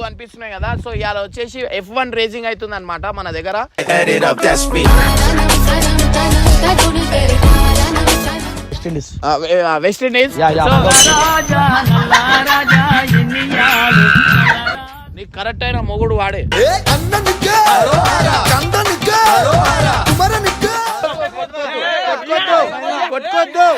కనిపిస్తున్నాయి కదా. సో ఇవాళ వచ్చేసి F1 రేసింగ్ అవుతుంది అనమాట మన దగ్గర. West Indies. నీకు కరెక్ట్ అయిన మొగుడు వాడే. కొట్టుకోద్దు.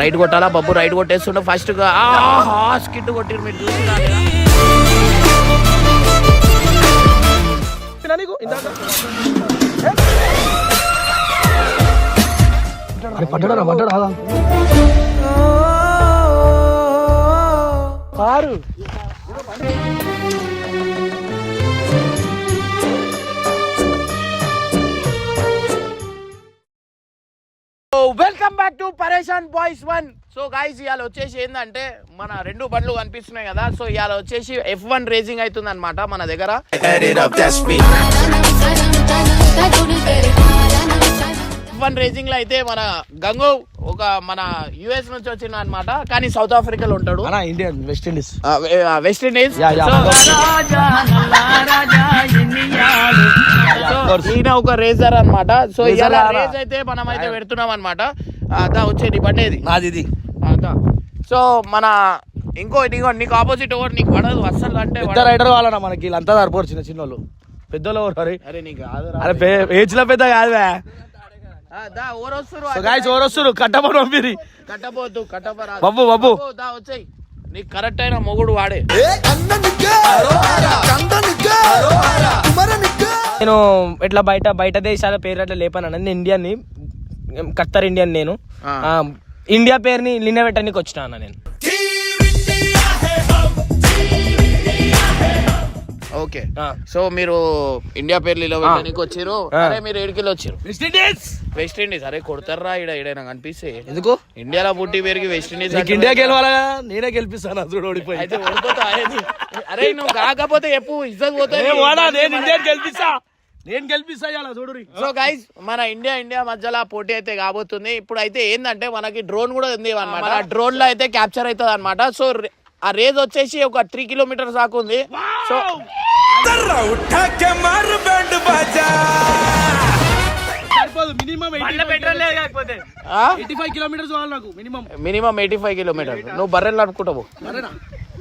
రైట్ కొట్టాలా బబ్బు, రైట్ కొట్టేస్తుండే ఫస్ట్ గా స్కిట్ కొట్టిరు మీరు చూస్తున్నారు. కారు వెల్కమ్ బ్యాక్ టు పరేషాన్ బాయ్స్ 1. సో గైస్ ఇవాళ వచ్చేసి ఏంటంటే మన 2 బండ్లు కనిపిస్తున్నాయి కదా. సో ఇవాళ వచ్చేసి F1 రేసింగ్ అవుతుంది అనమాట మన దగ్గర. F1 రేసింగ్ లో అయితే మన గంగో ఒక మన యుఎస్ నుంచి వచ్చిన అనమాట, కానీ సౌత్ ఆఫ్రికాలో ఉంటాడు. Indian west Indies. ఈయన ఒక రేసర్ అనమాట. సో ఇలా రేస్ అయితే మనం అయితే పెడుతున్నాం అనమాట. వచ్చేది బండి నాది. సో మన ఇంకో నీకు ఆపోజిట్ ఓవర్ నీకు పడదు అస్సలు. అంటే పెద్ద రైడర్ వాళ్ళనా మనకి వీళ్ళంతా సరిపోరు, చిన్న చిన్న వాళ్ళు. పెద్దోళ్ళు ఎవరు? అరే నీకు కాదు, ఏజ్ లో పెద్ద కాదువే. ఓరొస్తారు కట్టబోదు బాబు వచ్చాయి. నీకు కరెక్ట్ అయిన మొగుడు వాడే. నేను ఇట్లా బయట దేశాల పేరు అట్లా లేపాను. నేను ఇండియన్, ఖత్తర్ ఇండియన్. నేను ఇండియా పేరుని నిలబెట్టడానికి వచ్చినా నేను. ఓకే, సో మీరు ఇండియా పేర్లు నిలబెట్టడానికి వచ్చారు. అరే మీరు ఏడికెళ్ళి వచ్చారు? West Indies. అరే కొడతారా ఈడ నాకు అనిపిస్తే. ఎందుకు ఇండియాలో పుట్టి పేరుకి వెస్ట్ ఇండీస్? ఇండియా గెలవాలా, నేనే గెలిపిస్తాను. ఓడిపోయి అయితే ఓడిపోతా. అరే నువ్వు కాకపోతే ఎప్పు ఇజ్జత్ పోతాయి. నేను గెలిపిస్తా చూడు. సో గైస్ మన ఇండియా మధ్యలో పోటీ అయితే కాబోతుంది. ఇప్పుడు అయితే ఏంటంటే మనకి డ్రోన్ కూడా ఉంది అనమాట. డ్రోన్ లో అయితే క్యాప్చర్ అవుతుంది అనమాట. సో ఆ రేజ్ వచ్చేసి ఒక 3 కిలోమీటర్స్ దాకా ఉంది. సో మినిమం 85 కిలోమీటర్స్ నువ్వు బర్రెలు నడుపుకుంటావు.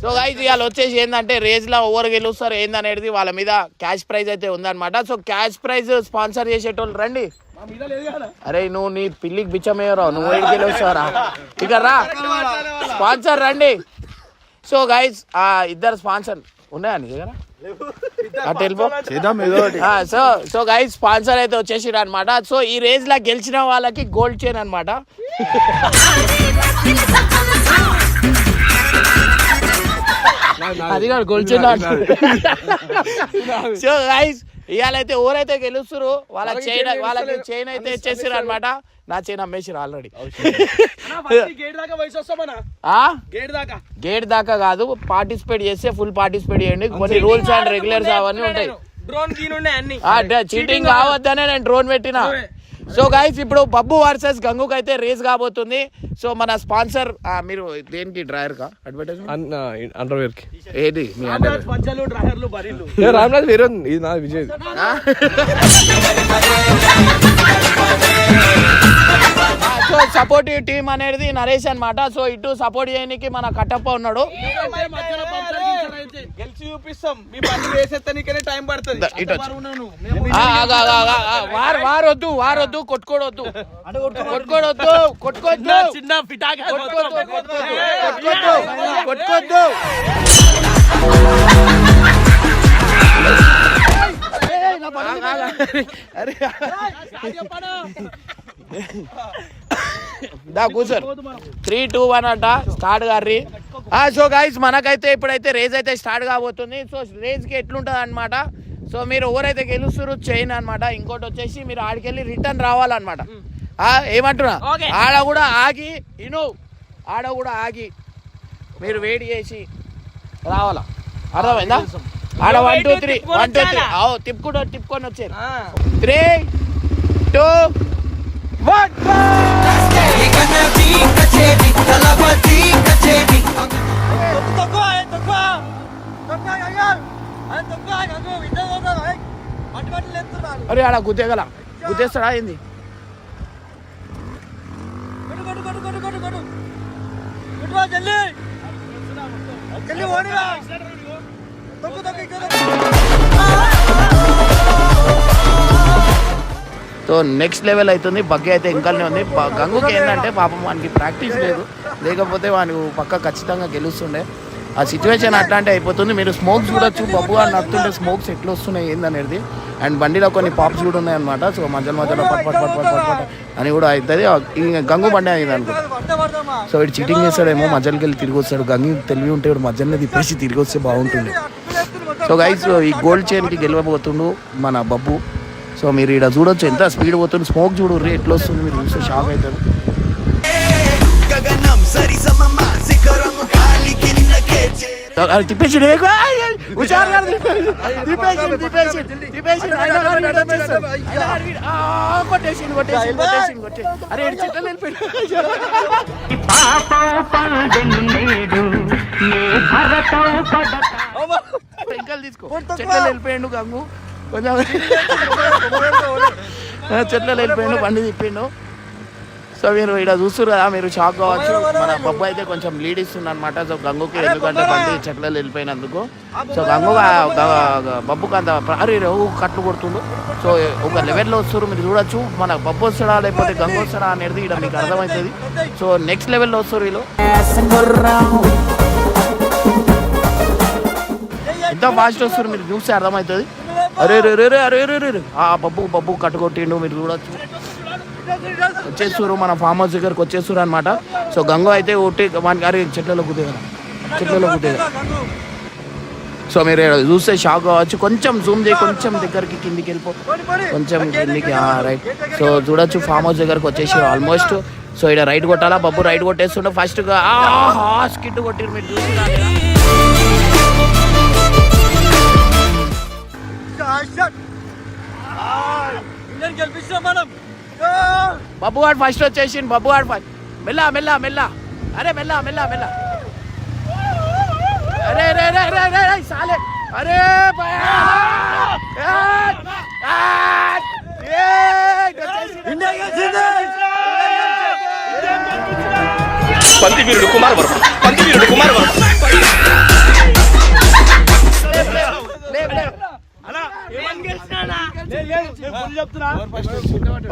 సో గైస్ ఇవాళ వచ్చేసి ఏంటంటే రేజ్ లో ఓవర్ గెలుస్తారు ఏందనేది వాళ్ళ మీద క్యాష్ ప్రైజ్ అయితే ఉందన్నమాట. సో క్యాష్ ప్రైజ్ స్పాన్సర్ చేసేటోళ్ళు రండి. అరే నువ్వు నీ పిల్లికి బిచ్చమేయరావు, నువ్వు ఏడికి గెలుస్తారా? ఇక రా స్పాన్సర్ రండి. సో గైస్ ఇద్దరు స్పాన్సర్ ఉన్నాయా నీ దగ్గర? సో గైస్ స్పాన్సర్ అయితే వచ్చేసి అనమాట. సో ఈ రేజ్ లా గెలిచిన వాళ్ళకి గోల్డ్ చైన్ అనమాట. అది కాదు గోల్డ్ చైన్. సో గైస్ ఇవాళైతే ఎవరైతే గెలుస్తారు వాళ్ళకి చైన్ అయితే ఇచ్చేసారు అనమాట. నా చైన్ అమ్మేసారు ఆల్రెడీ. గేట్ దాకా కాదు, పార్టిసిపేట్ చేస్తే ఫుల్ పార్టిసిపేట్ చేయండి. కొన్ని రూల్స్ అండ్ రెగ్యులర్స్ అవన్నీ ఉంటాయి. చీటింగ్ కావద్దనే నేను డ్రోన్ పెట్టినా. సో గైస్ ఇప్పుడు బబ్బు వర్సెస్ గంగుకి అయితే రేస్ కాబోతుంది. సో మన స్పాన్సర్ మీరు దేనికి డ్రైవర్ కా అడ్వర్టైజ్మెంట్ అండర్వేర్ కి ఏది మీ అండర్వేర్ రామ్రాజ్ వేరే ఇది నా విజయ్. సో సపోర్టివ్ టీమ్ అనేది నరేష్ అనమాట. సో ఇటు సపోర్ట్ చేయడానికి మన కట్టప్ప ఉన్నాడు. గెలిచి చూపిస్తాం, మీ బండి వేసేస్తానికనే టైం పడుతుంది. వారొద్దు కొట్టుకోవద్దు చిన్న పిటాక కొట్టుకోవద్దు. కూర్చోరు 3, 2, 1 అంట స్టార్ట్ గారి. సో గైస్ మనకైతే ఇప్పుడైతే రేస్ అయితే స్టార్ట్ కాబోతుంది. సో రేస్ కి ఎట్లుంటది అనమాట. సో మీరు ఎవరైతే గెలుస్తారో చైన్ అనమాట. ఇంకోటి వచ్చేసి మీరు ఆడికెళ్ళి రిటర్న్ రావాలన్నమాట. ఏమంటున్నా ఆడ కూడా ఆగి మీరు వెయిట్ చేసి రావాలా, అర్థమైందా? ఆడ 1 2 3 తిప్పుకొని వచ్చారు. 3 2 1 అరే ఆడ గుద్దేస్తాడా ఏంది? సో నెక్స్ట్ లెవెల్ అవుతుంది. బగ్గి అయితే ఇంకానే ఉంది. గంగుకి ఏంటంటే పాపం వానికి ప్రాక్టీస్ లేదు, లేకపోతే వానికి పక్క ఖచ్చితంగా గెలుస్తుండే. ఆ సిచ్యువేషన్ అట్లాంటి అయిపోతుంది. మీరు స్మోక్స్ చూడొచ్చు, బబ్బు అని నడుతుంటే స్మోక్స్ ఎట్లా వస్తున్నాయి ఏందనేది. అండ్ బండిలో కొన్ని పాప్స్ కూడా ఉన్నాయి అనమాట. సో మధ్యలో పట్ అని కూడా అవుతుంది. గంగు బండి అయింది అనుకో. సో వీడు చీటింగ్ చేస్తాడేమో, మధ్యలోకి వెళ్ళి తిరిగి వస్తాడు. గంగి తెలివి ఉంటే వీడు మధ్యలో తిప్పేసి తిరిగి వస్తే బాగుంటుంది. సో గైస్ ఈ గోల్డ్ చైన్కి గెలవబోతుండు మన బబ్బు. సో మీరు ఇక్కడ చూడొచ్చు ఎంత స్పీడ్ పోతుంది. స్మోక్ చూడు ఎట్లా వస్తుంది, మీరు చూస్తే షాక్ అవుతారు. తిప్పేసి అరే చెట్లు వెళ్ళిపోయాడు. ఇంకా తీసుకో, చెట్లు వెళ్ళిపోయాడు గంగు. కొంచెం చెట్లు వెళ్ళిపోయాడు, బండి తిప్పిండు. సో మీరు ఇక్కడ చూస్తున్నారు కదా, మీరు షాక్ కావచ్చు. మన బబ్బు అయితే కొంచెం లీడ్ ఇస్తుంది అనమాట. సో గంగుకి ఎందుకంటే బండి చెట్లలో వెళ్ళిపోయినందుకు. సో గంగు బబ్బుకి అంత అరే కట్లు కొడుతుండు. సో ఒక లెవెల్లో వస్తారు, మీరు చూడొచ్చు. మన బబ్బు వస్తాడా లేకపోతే గంగు వస్తాడా అనేది ఇక్కడ మీకు అర్థమవుతుంది. సో నెక్స్ట్ లెవెల్లో వస్తారు వీళ్ళు. ఎంత ఫాస్ట్ వస్తారు మీరు చూస్తే అర్థమవుతుంది. అరే రే రే రే అరే రే రే ఆ బబ్బు కట్టుకొట్టిండు, మీరు చూడొచ్చు. వచ్చేస్తారు మన ఫామ్ హౌస్ దగ్గరకు వచ్చేస్తారు అనమాట. సో గంగు అయితే ఒకటి వానికి అరే చెట్లలో కుదేగా. సో మీరు చూస్తే షాక్ కావచ్చు. కొంచెం జూమ్ చేయి, కొంచెం దగ్గరికి కిందికి వెళ్ళిపో, కొంచెం కిందికి. రైట్. సో చూడొచ్చు ఫామ్ హౌస్ దగ్గరకు వచ్చేసారు ఆల్మోస్ట్. సో ఇక్కడ రైట్ కొట్టాలా, బబ్బు రైట్ కొట్టేస్తుండే ఫస్ట్గా. స్కిట్ కొట్టిరు మీరు చూస్తున్నారు. బబ్బు వాడు ఫస్ట్ వచ్చేసి బబ్బు వాడు మెల్ల అరే మెల్ల అరే రే రే రే రే సాలే అరే పంతివీరుడు కుమార్ వర్మ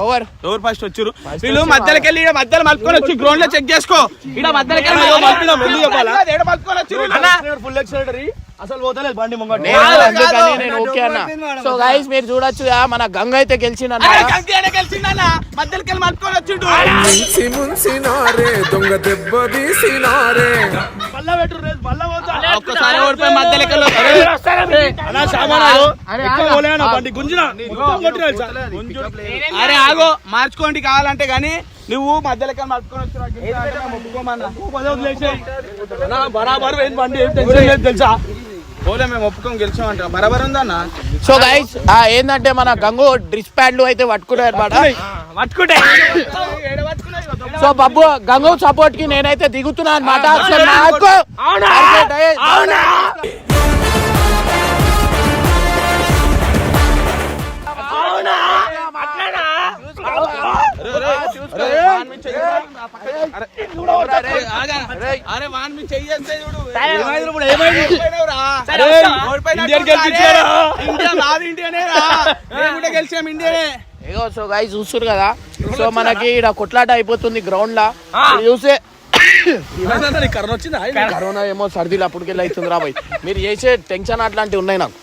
ఎవరు ఫస్ట్ వచ్చారు వీళ్ళు మధ్యలోకి వెళ్ళి మధ్యలో మలుపుకొని వచ్చి గ్రౌండ్ లో చెక్ చేసుకో. ఇక్కడ మధ్యలోకి అసలు పోతలేదు బండి ముంగట. ఓకే అన్న. సో గైస్ మీరు చూడొచ్చు మన గంగ అయితే గెలిచిండు. మధ్యలోకి వెళ్ళి మలుపుకొని వచ్చిండు. ఒక్కసారి ఓడిపోయి మధ్యలోకి అరే ఆగో మార్చుకోండి కావాలంటే గానీ నువ్వు మధ్యలోకి మలుపుకొని వచ్చి తెలుసా పోలే మేము ఒప్పుకొని గెలిచామంట బరాబర్ ఉందన్న. సో గైస్ ఏంటంటే మన గంగు డ్రిస్ ప్యాడ్లు అయితే పట్టుకున్నాయి అనమాట. సో బాబు గంగు సపోర్ట్ కి నేనైతే దిగుతున్నా అనమాట. సో గైస్ చూస్తారు కదా. సో మనకి ఇక్కడ కొట్లాట అయిపోతుంది గ్రౌండ్ లా చూసే. కరోనా ఏమో సర్దీలు అప్పటికెళ్ళి అవుతుంది రాబోయ్. మీరు చేసే టెన్షన్ అట్లాంటివి ఉన్నాయి నాకు.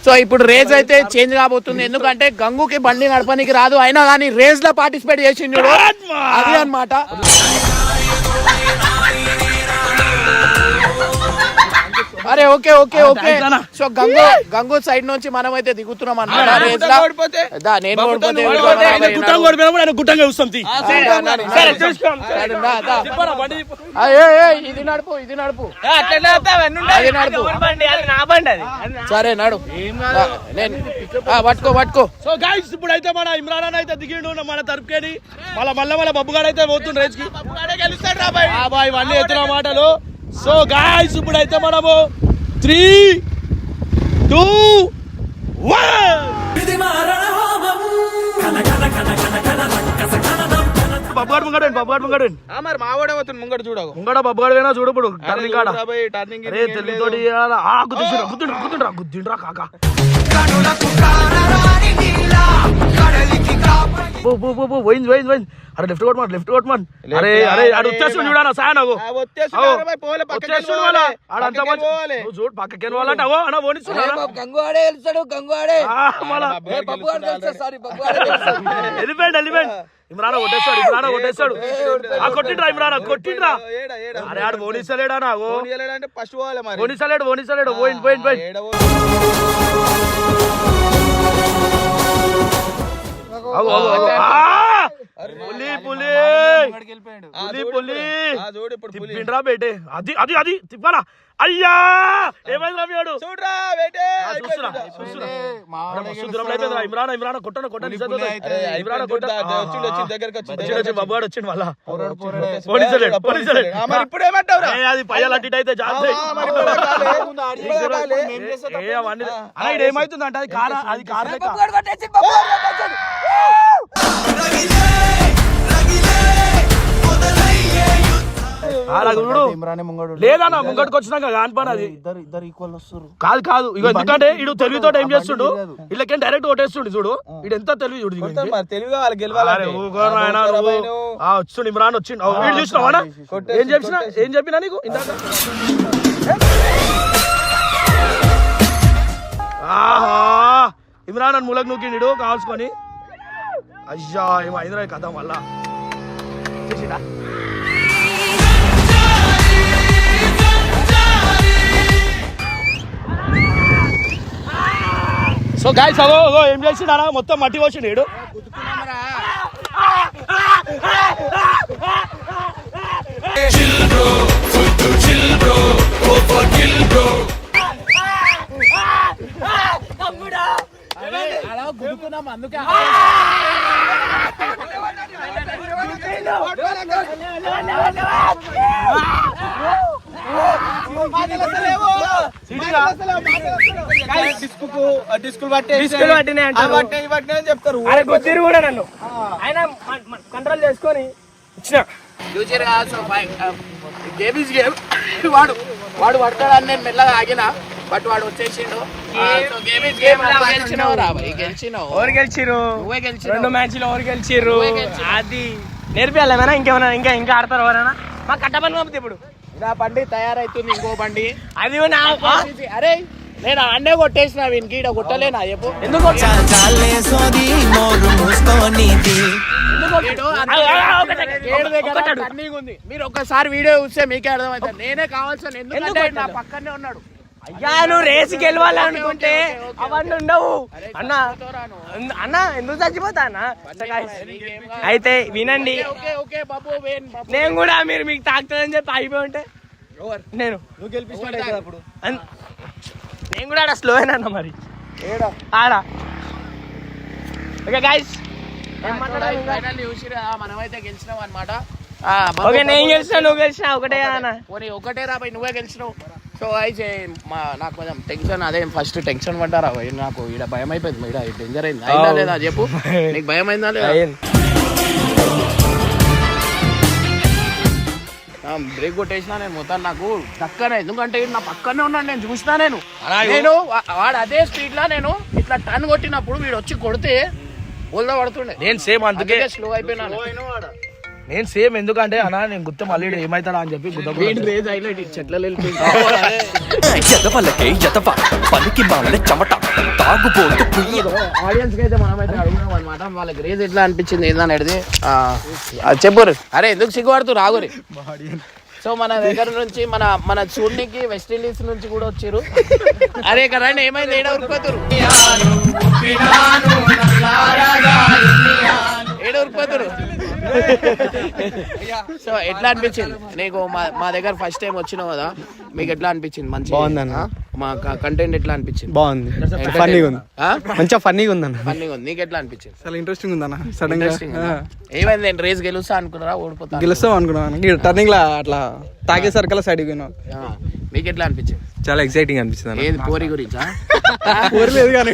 సో ఇప్పుడు రేస్ అయితే చేంజ్ కాబోతుంది. ఎందుకంటే గంగుకి బండి నడపనికి రాదు, అయినా కానీ రేస్ లో పార్టిసిపేట్ చేసిండు అది అన్నమాట. అరే okay okay okay so Gangu side నుంచి మనం అయితే దిగుతున్నాం అన్నమాట రేస్ లా నేను ఇది నడుపు సరే నడు పట్టుకో సో గైస్ ఇప్పుడైతే మన ఇమ్రాన్ అన్న అయితే దిగిండు మన తరపుకేని మళ్ళీ బబ్బుగాడు అయితే పోతుండు రేస్ కి బాయ్ ఇవన్నీ ఎత్తున్న మాటలు సో గైస్ ఇప్పుడైతే మనము 3, 2, 1 బబ్బుగాడు ముంగడు మరి మావాడే పోతుంది ముంగడు చూడవు ముంగడ బబ్బుగాడు పోయినా చూడప్పుడు టర్నింగ్ కాడ తల్లితోటి గుద్దిండ్రా కాక పోయింది అరే లెఫ్ట్ కొట్టమని అరే ఆడు వచ్చేస్తుండు చూడనా సాయ నాకు చూడు పక్కకి వాళ్ళంటే అవో అన్న ఓనిస్తున్నాడు వెళ్ళిపోయింది ఇమ్రాన్ కొట్టేస్తాడు కొట్టిండ్రా అరే ఆడు ఓనిస్తలేడా నాకు ఓనిస్తలేడు పోయింది పులి బేటే అది తిప్పాలా అయ్యా ఏమైంది రమ్యాడు ఇమ్రాన్ కొట్టను బబ్బుగాడు వచ్చిండు మళ్ళా అది పయ్యాలి అటు అయితే ఏమైతుంది అంటే అది కారు లేదన్నా ముంగడికి వచ్చినాక కానిపని అది కాదు ఇక ఎందుకంటే ఇడు తెలివితో ఏం చేస్తుండు వీళ్ళకేం డైరెక్ట్ కొట్టేస్తుండు చూడు ఇడు ఎంత తెలివి చూడు వచ్చిండు ఇమ్రాన్ వచ్చిండు వీడు చూసినావా ఏం చెప్పినా నీకు ఇందాక ఇమ్రాన్ అని మూలకు నూకిండు కాల్చుకొని అయ్యా ఏమైందిరా కథ మళ్ళా సో గాయ్స్ అగో ఏం చేసిండా మొత్తం మట్టి పోసిండు వీడు అందుకే చెప్తారు కూడా నన్ను ఆయన కంట్రోల్ చేసుకొని ఇచ్చిన వాడు పడతాడని నేను మెల్లగా ఆగిన బట్ వాడు వచ్చేసిండు గెలిచినావు 2 మ్యాచ్లు ఎవరు గెలిచిర్రు అది నేర్పియాలేమైనా ఇంకేమైనా ఇంకా ఆడతారు ఎవరైనా మా కట్టబని పంపితే ఇప్పుడు నా బండి తయారైతుంది ఇంకో బండి అది అరే నేను అన్నే కొట్టేసిన వీనికి ఈడ కొట్టలేనా చెప్పు ఎందుకు మీరు ఒక్కసారి వీడియో చూస్తే మీకే అర్థమవుతుంది నేనే కావాల్సిన ఎందుకంటే నా పక్కనే ఉన్నాడు అయ్యా నువ్వు రేసు గెలవాలనుకుంటే అవన్నీ ఉండవు అన్న ఎందుకు చచ్చిపోతా అన్న అయితే వినండి నేను కూడా మీరు మీకు తాకుతుందని చెప్పి అయిపోయి ఉంటే నేను కూడా ఆడ స్లో అయినా మరి ఆడ ఓకే గైస్ మనమైతే గెలిచినావు అనమాట ఓకే నేను గెలిచినా నువ్వు గెలిచినా ఒకటే రా నువ్వే గెలిచినావు సో అయితే నాకు కొంచెం టెన్షన్ అదే ఫస్ట్ టెన్షన్ పడ్డారా నాకు ఈడ భయం అయిపోయింది ఈడ డేంజర్ అయింది అయిందా లేదా చెప్పు నీకు భయం అయిందా లేదా బ్రేక్ కొట్టేసినా నేను మొత్తం నాకు పక్కనే ఎందుకంటే నా పక్కనే ఉన్నాను నేను చూసినా నేను వాడు అదే స్పీడ్ లా నేను ఇట్లా టర్న్ కొట్టినప్పుడు వీడు వచ్చి కొడితే బోల్దా పడుతుండే నేను సేమ్ అందుకే స్లో అయిపోయినా నేను సేమ్ ఎందుకంటే అన్నా నేను గుర్తు మళ్ళీ ఏమైతాడా అని చెప్పి చెట్ల ఆడియన్స్ కి అయితే మనమైతే అడుగున్నాం అనమాట వాళ్ళకి రేజ్ ఎట్లా అనిపించింది ఏందనేది చెప్పురు అరే ఎందుకు సిగ్గుపడుతూ రాగురి సో సో మన దగ్గర నుంచి మన చూడనికి వెస్ట్ ఇండీస్ నుంచి కూడా వచ్చారు. అరే కదండి ఏమైంది, ఏడ ఉరిపోతారు సో ఎట్లా అనిపించింది నీకు? మా దగ్గర ఫస్ట్ టైం వచ్చినావు కదా, మీకు ఎట్లా అనిపించింది? మంచి బాగుందన్న. మా కంటెంట్ ఎట్లా అనిపించింది? బాగుంది, ఫన్నీగా ఉంది, మంచిగా ఫన్నీగా ఉందన్న. ఫన్నీగా ఉంది. నీకు ఎట్లా అనిపించింది? చాలా ఇంట్రెస్టింగ్ ఉందన్న. సడన్ గా ఏమైంది, నేను రేస్ గెలుస్తా అనుకున్నారా ఓడిపోతా? గెలుస్తాం అనుకున్నాను. టర్నింగ్ లా అట్లా తాగే సర్కల్ సైడ్ పోయినా. మీకు ఎట్లా అనిపించింది? చాలా ఎక్సైటింగ్ అనిపిస్తుంది. ఏది పోరి గురించా? కోరలేదు కానీ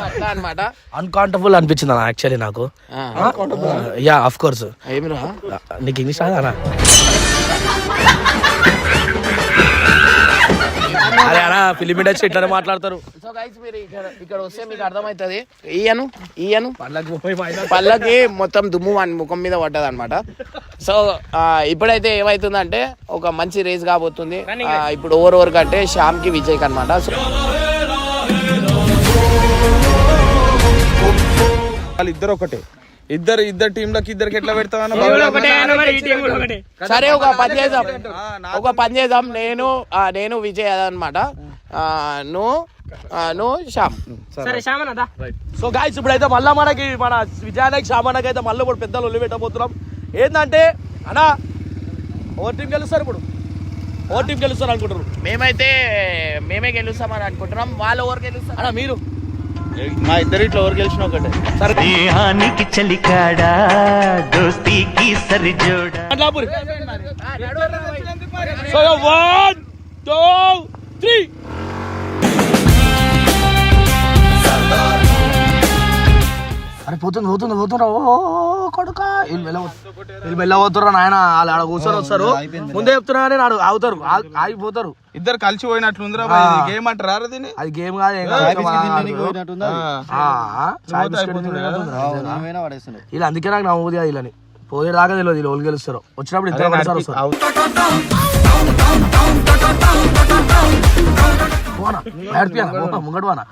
అట్లా అనమాట. అన్కౌంటబుల్ అనిపించింది అన్న యాక్చువల్లీ నాకు. Yeah of course. ఏమిరా నీకు ఇంగ్లీష్ రాదా? అరే అన్న ఫిలిం ఇండస్ట్రీ ఇట్లా మాట్లాడతారు. సో గైస్ మీరు ఇక్కడ వస్తే మీకు అర్థమవుతుంది. ఈయను పళ్ళకి మొత్తం దుమ్ము వాని ముఖం మీద పడ్డది అనమాట. సో ఇప్పుడైతే ఏమైతుందంటే ఒక మంచి రేస్ కాబోతుంది. ఇప్పుడు ఓవర్ కంటే శ్యామ్ కి విజయ్ అనమాట. సో ఇద్దరు ఒకటే. ఇద్దరు టీంలకి ఇద్దరికి ఎట్లా పెడతావన్న? సరే ఒక పని చేద్దాం. నేను విజయ్ అదనమాట. నువ్వు శ్యామ్. సో గాయస్ ఇప్పుడైతే మళ్ళీ మన విజయానికి సామాన్యకి అయితే మళ్ళీ ఇప్పుడు పెద్దలు ఒళ్ళు పెట్టబోతున్నాం. ఏంటంటే అన్నా ఓవర్ టీం గెలుస్తారు. ఇప్పుడు ఓవర్ టీం గెలుస్తారు అనుకుంటారు. మేమే గెలుస్తామని అనుకుంటున్నాం. వాళ్ళు ఓవర్ గెలుస్తారు అన్నా మీరు మా ఇద్దరు ఇట్లా ఎవరు గెలిచిన ఒకటే. దేహానికి చలికాడా దోస్తీకి సరిజోడా. సో 1 2 3 అరే పోతున్నా ఓ కొడుకా వెళ్ళబోతురా నాయన. వాళ్ళు ఆడ కూర్చొని వస్తారు, ముందే చెప్తున్నా కానీ నాడు ఆగుతారు, ఆగిపోతారు. ఇద్దరు కలిసి పోయినట్లుందిరా. గేమ్ అంటారా దీన్ని? అది గేమ్ కాదు, ఏం కాదు. ఇలా అందుకే నాకు నవ్వుది అది. ఇలా పోయేదాకా తెలియదు వీళ్ళు ఓళ్ళు గెలుస్తారు. వచ్చినప్పుడు ఇద్దరు ఒకసారి వస్తారు. ముంగడు వానా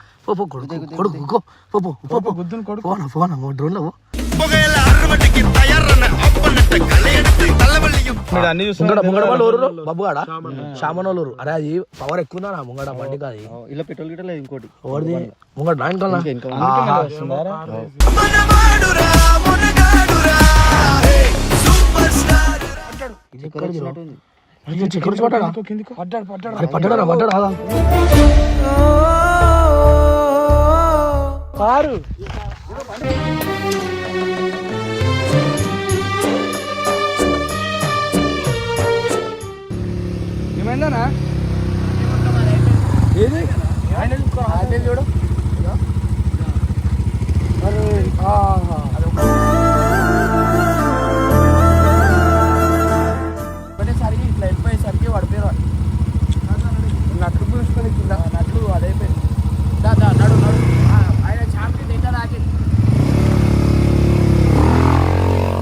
బబ్బుగాడా శామనోళ్ళు. అరే అది పవర్ ఎక్కువ ఉందా ముంగడ బండి కాదు. ఇలా పెట్రోల్ గిట్ట లేదు ఇంకోటి. ముంగడ పడ్డా కారు ఏమైందనా? చూడు ఒకటేసరికి ఇట్లా వెళ్ళిపోయేసరికి పడిపోయారు. నట్టు చూసుకొని కింద